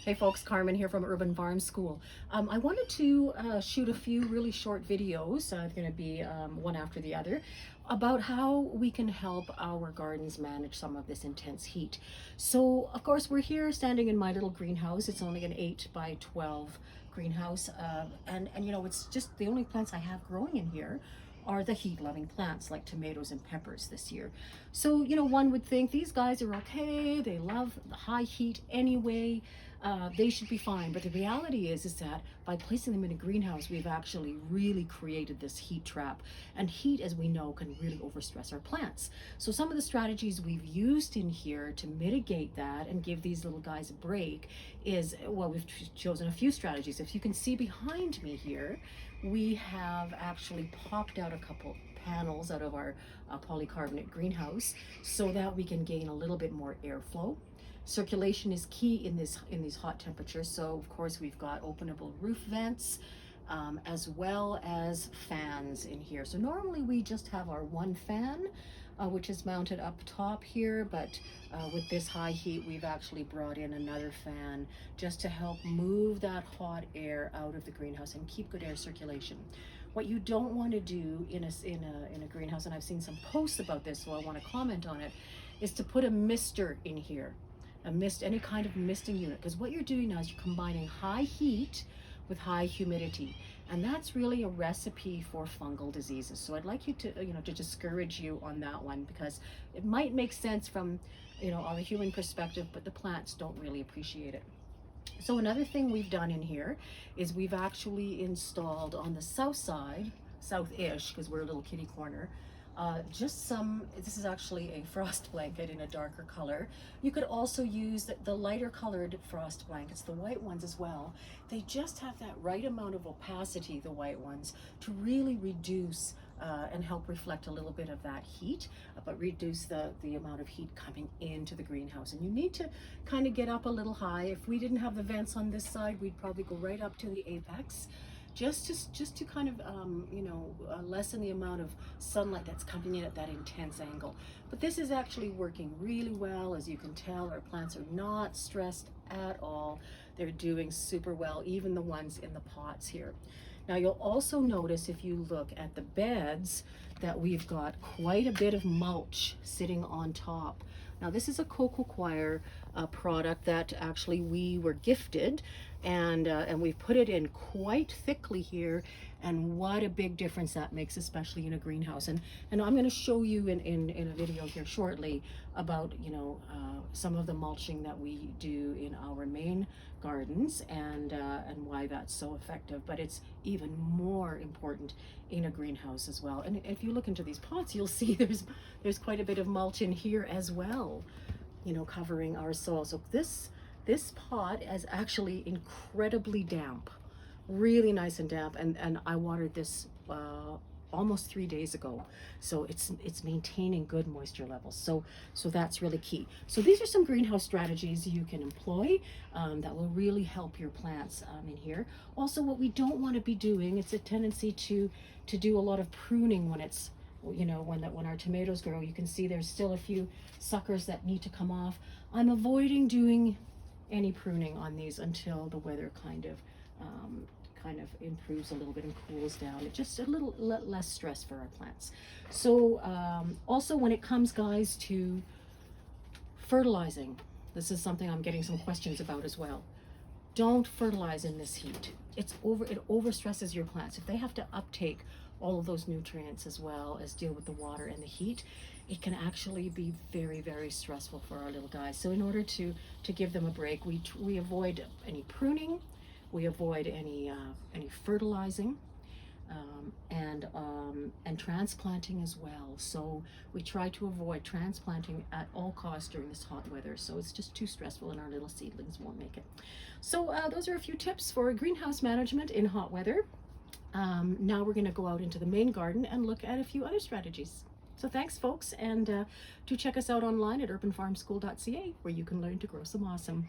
Hey folks, Carmen here from Urban Farm School. I wanted to shoot a few really short videos, they're going to be one after the other, about how we can help our gardens manage some of this intense heat. So of course we're here standing in my little greenhouse. It's only an 8 by 12 greenhouse, and you know, it's just the only plants I have growing in here are the heat-loving plants like tomatoes and peppers this year. So, you know, one would think these guys are okay, they love the high heat anyway, they should be fine. But the reality is that by placing them in a greenhouse, we've actually really created this heat trap. And heat, as we know, can really overstress our plants. So some of the strategies we've used in here to mitigate that and give these little guys a break is, well, we've chosen a few strategies. If you can see behind me here, we have actually popped out a couple panels out of our polycarbonate greenhouse so that we can gain a little bit more airflow. Circulation is key in these hot temperatures, so of course we've got openable roof vents, as well as fans in here. So normally we just have our one fan, which is mounted up top here, but with this high heat we've actually brought in another fan just to help move that hot air out of the greenhouse and keep good air circulation. What you don't want to do in a greenhouse, and I've seen some posts about this, so I want to comment on it, is to put a mister in here. Any kind of misting unit, because what you're doing now is you're combining high heat with high humidity, and that's really a recipe for fungal diseases. So I'd like you to, to discourage you on that one, because it might make sense from, on a human perspective, but the plants don't really appreciate it. So another thing we've done in here is we've actually installed on the south side, south-ish, because we're a little kitty corner, this is actually a frost blanket in a darker color. You could also use the lighter colored frost blankets, the white ones as well. They just have that right amount of opacity, the white ones, to really reduce and help reflect a little bit of that heat, but reduce the amount of heat coming into the greenhouse. And you need to kind of get up a little high. If we didn't have the vents on this side, we'd probably go right up to the apex, just to kind of lessen the amount of sunlight that's coming in at that intense angle. But this is actually working really well. As you can tell, our plants are not stressed at all. They're doing super well, even the ones in the pots here. Now you'll also notice, if you look at the beds, that we've got quite a bit of mulch sitting on top. Now this is a Cocoa Choir product that actually we were gifted, and we've put it in quite thickly here, and what a big difference that makes, especially in a greenhouse. And I'm going to show you in a video here shortly about some of the mulching that we do in our main gardens, and why that's so effective. But it's even more important in a greenhouse as well. And if you look into these pots, you'll see there's quite a bit of mulch in here as well, covering our soil. So this pot is actually incredibly damp, really nice and damp, and I watered this almost 3 days ago, so it's maintaining good moisture levels. So that's really key. So these are some greenhouse strategies you can employ that will really help your plants in here. Also, what we don't want to be doing, it's a tendency to do a lot of pruning when it's when our tomatoes grow. You can see there's still a few suckers that need to come off. I'm avoiding doing any pruning on these until the weather kind of improves a little bit and cools down. It's just a little less stress for our plants. So also, when it comes, guys, to fertilizing, this is something I'm getting some questions about as well. Don't fertilize in this heat. It overstresses your plants. If they have to uptake all of those nutrients as well as deal with the water and the heat, it can actually be very, very stressful for our little guys. So in order to give them a break, we avoid any pruning, we avoid any fertilizing, and transplanting as well. So we try to avoid transplanting at all costs during this hot weather. So it's just too stressful and our little seedlings won't make it. So those are a few tips for greenhouse management in hot weather. Now we're going to go out into the main garden and look at a few other strategies. So thanks, folks, and do check us out online at urbanfarmschool.ca, where you can learn to grow some awesome.